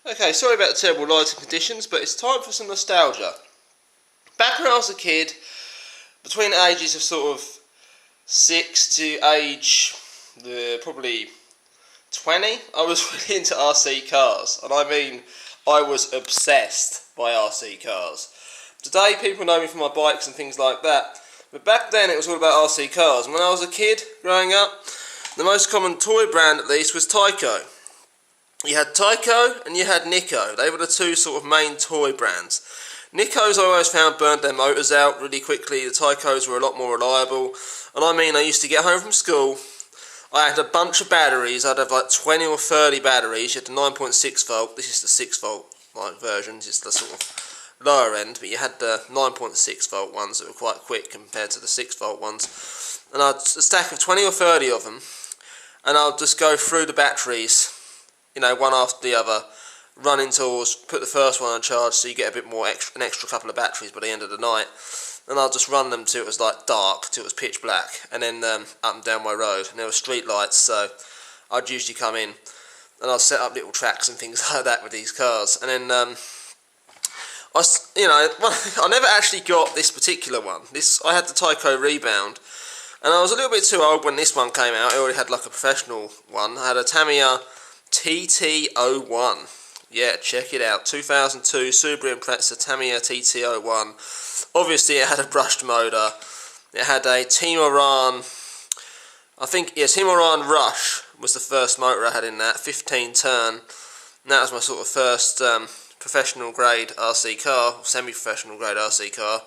Okay, sorry about the terrible lighting conditions, but it's time for some nostalgia. Back when I was a kid, between the ages of sort of 6 to age probably 20, I was really into RC cars, and I mean, I was obsessed by RC cars. Today, people know me for my bikes and things like that, but back then it was all about RC cars. And when I was a kid, growing up, the most common toy brand, at least, was TYCO. You had TYCO and you had Nico. They were the two sort of main toy brands. Nicos I always found burned their motors out really quickly. The TYCOs were a lot more reliable. And I mean, I used to get home from school, I had a bunch of batteries. I'd have like 20 or 30 batteries. You had the 9.6 volt. This is the 6 volt like version. This is the sort of lower end, but you had the 9.6 volt ones that were quite quick compared to the 6 volt ones. And I'd a stack of 20 or 30 of them, and I'll just go through the batteries, you know, one after the other, run indoors, put the first one on charge so you get a bit more an extra couple of batteries by the end of the night, and I'll just run them till it was like dark, till it was pitch black, and then up and down my road. And there were street lights, so I'd usually come in and I'd set up little tracks and things like that with these cars. And then I never actually got this particular one. I had the TYCO Rebound, and I was a little bit too old when this one came out. I already had like a professional one. I had a Tamiya TT01. Yeah, check it out. 2002 Subaru Impreza Tamiya TT01. Obviously, it had a brushed motor. It had a Timoran. Timoran Rush was the first motor I had in that. 15 turn. And that was my sort of first professional grade RC car, semi-professional grade RC car.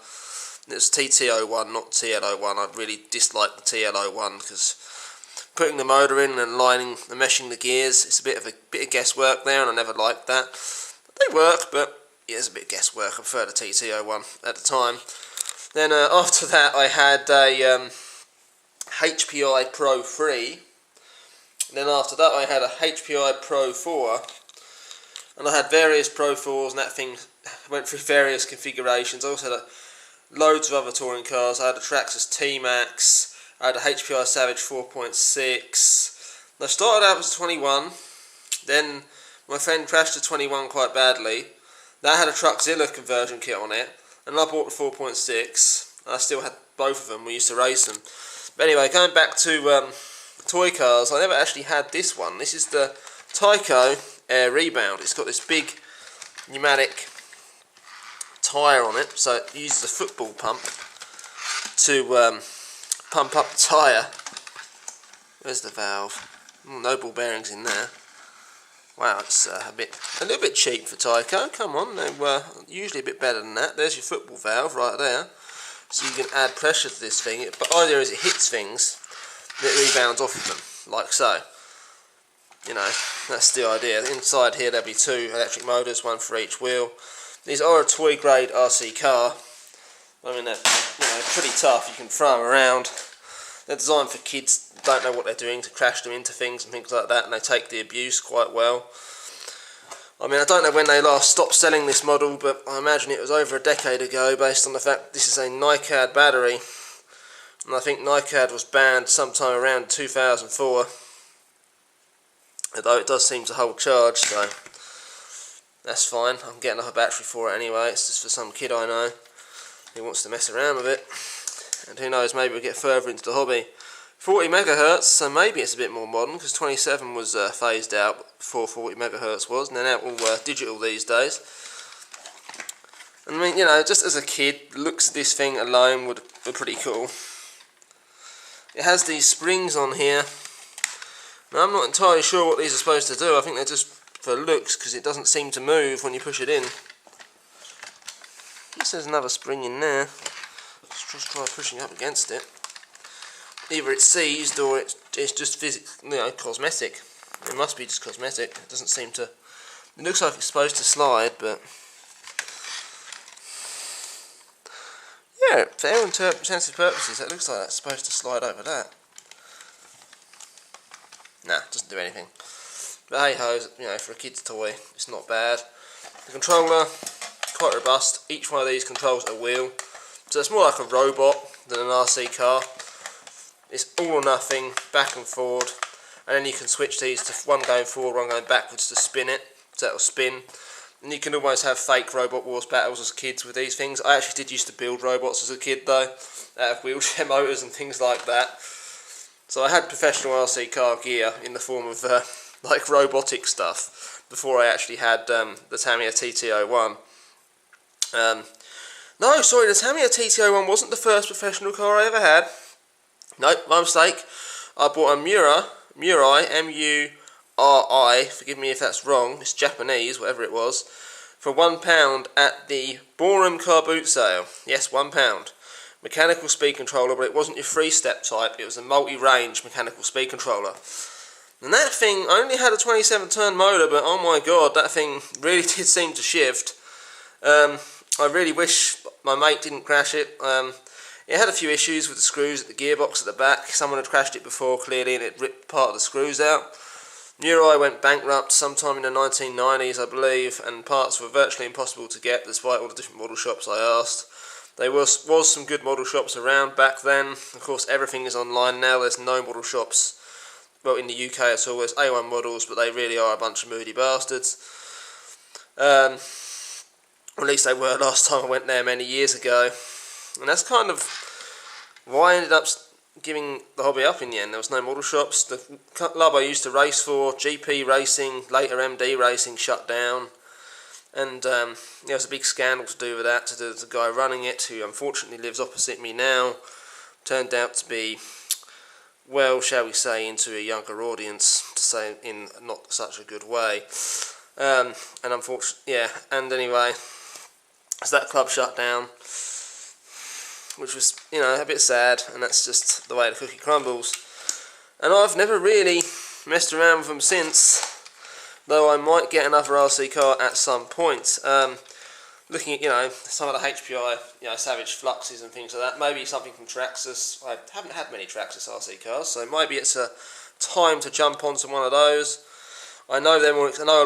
And it was TT01, not TL01. I really disliked the TL01 because putting the motor in and lining and meshing the gears, it's a bit of guesswork there, and I never liked that. They work, but yeah, it's a bit of guesswork. I prefer the TT01 at the time. Then after that, I had a HPI Pro 3. And then after that, I had a HPI Pro 4. And I had various Pro 4s, and that thing went through various configurations. I also had loads of other touring cars. I had a Traxxas T-Max. I had a HPI Savage 4.6. I started out as a 21. Then my friend crashed the 21 quite badly. That had a Truckzilla conversion kit on it. And I bought the 4.6. I still had both of them. We used to race them. But anyway, going back to toy cars, I never actually had this one. This is the TYCO AIR Rebound. It's got this big pneumatic tyre on it, so it uses a football pump to pump up the tyre. Where's the valve? No ball bearings in there. Wow, it's a little bit cheap for TYCO. Come on, they were usually a bit better than that. There's your football valve right there, so you can add pressure to this thing. But idea is it hits things, and it rebounds off of them, like so. You know, that's the idea. Inside here there'll be 2 electric motors, 1 for each wheel. These are a toy grade RC car. I mean, they're pretty tough. You can throw them around. They're designed for kids who don't know what they're doing, to crash them into things and things like that, and they take the abuse quite well. I mean, I don't know when they last stopped selling this model, but I imagine it was over a decade ago, based on the fact this is a NiCad battery, and I think NiCad was banned sometime around 2004. Although it does seem to hold charge, so that's fine. I can get another battery for it anyway. It's just for some kid I know who wants to mess around with it, and who knows, maybe we'll get further into the hobby. 40 megahertz, so maybe it's a bit more modern, because 27 was phased out before 40 megahertz was, and they're now all digital these days. And I mean, you know, just as a kid, the looks of this thing alone were pretty cool. It has these springs on here. Now, I'm not entirely sure what these are supposed to do. I think they're just for looks, because it doesn't seem to move when you push it in. Guess there's another spring in there. Let's just try pushing up against it. Either it's seized or it's just cosmetic. It must be just cosmetic. It doesn't seem to. It looks like it's supposed to slide, but yeah, for all intents and purposes, it looks like it's supposed to slide over that. Nah, it doesn't do anything. But hey ho, you know, for a kid's toy, it's not bad. The controller, quite robust. Each one of these controls a wheel, so it's more like a robot than an RC car. It's all or nothing, back and forward, and then you can switch these to one going forward, one going backwards to spin it. so that'll spin. And you can always have fake Robot Wars battles as kids with these things. I actually did used to build robots as a kid though, out of wheelchair motors and things like that. So I had professional RC car gear in the form of like robotic stuff before I actually had the Tamiya TT01. No, sorry, the Tamiya TT01 wasn't the first professional car I ever had. Nope, my mistake. I bought a Murai, M-U-R-I, forgive me if that's wrong, it's Japanese, whatever it was, for £1 at the Borum car boot sale. Yes, £1. Mechanical speed controller, but it wasn't your three-step type, it was a multi-range mechanical speed controller. And that thing only had a 27-turn motor, but oh my god, that thing really did seem to shift. I really wish my mate didn't crash it. It had a few issues with the screws at the gearbox at the back. Someone had crashed it before, clearly, and it ripped part of the screws out. Murai went bankrupt sometime in the 1990s, I believe, and parts were virtually impossible to get, despite all the different model shops I asked. There was some good model shops around back then. Of course, everything is online now. There's no model shops, well, in the UK at all. There's A1 models, but they really are a bunch of moody bastards. Or at least they were last time I went there many years ago. And that's kind of why I ended up giving the hobby up in the end. There was no model shops. The club I used to race for, GP Racing, later MD Racing, shut down. And there was a big scandal to do with that. The guy running it, who unfortunately lives opposite me now, turned out to be, well, shall we say, into a younger audience, to say in not such a good way. And unfortunately, yeah, and anyway, so that club shut down, which was, you know, a bit sad, and that's just the way the cookie crumbles. And I've never really messed around with them since, though I might get another RC car at some point. Looking at, you know, some of the HPI, you know, Savage Fluxes and things like that, maybe something from Traxxas. I haven't had many Traxxas RC cars, so maybe it's a time to jump onto one of those. I know a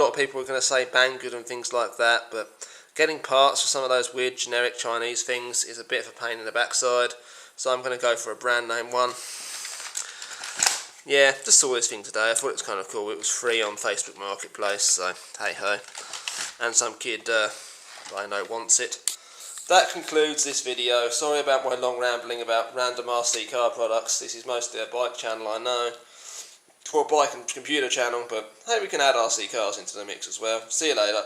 lot of people are going to say Banggood and things like that, but getting parts for some of those weird generic Chinese things is a bit of a pain in the backside, so I'm going to go for a brand name one. Yeah, just saw this thing today. I thought it was kind of cool. It was free on Facebook Marketplace, so hey ho. And some kid I know wants it. That concludes this video. Sorry about my long rambling about random RC car products. This is mostly a bike channel, I know. Or bike and computer channel, but hey, we can add RC cars into the mix as well. See you later.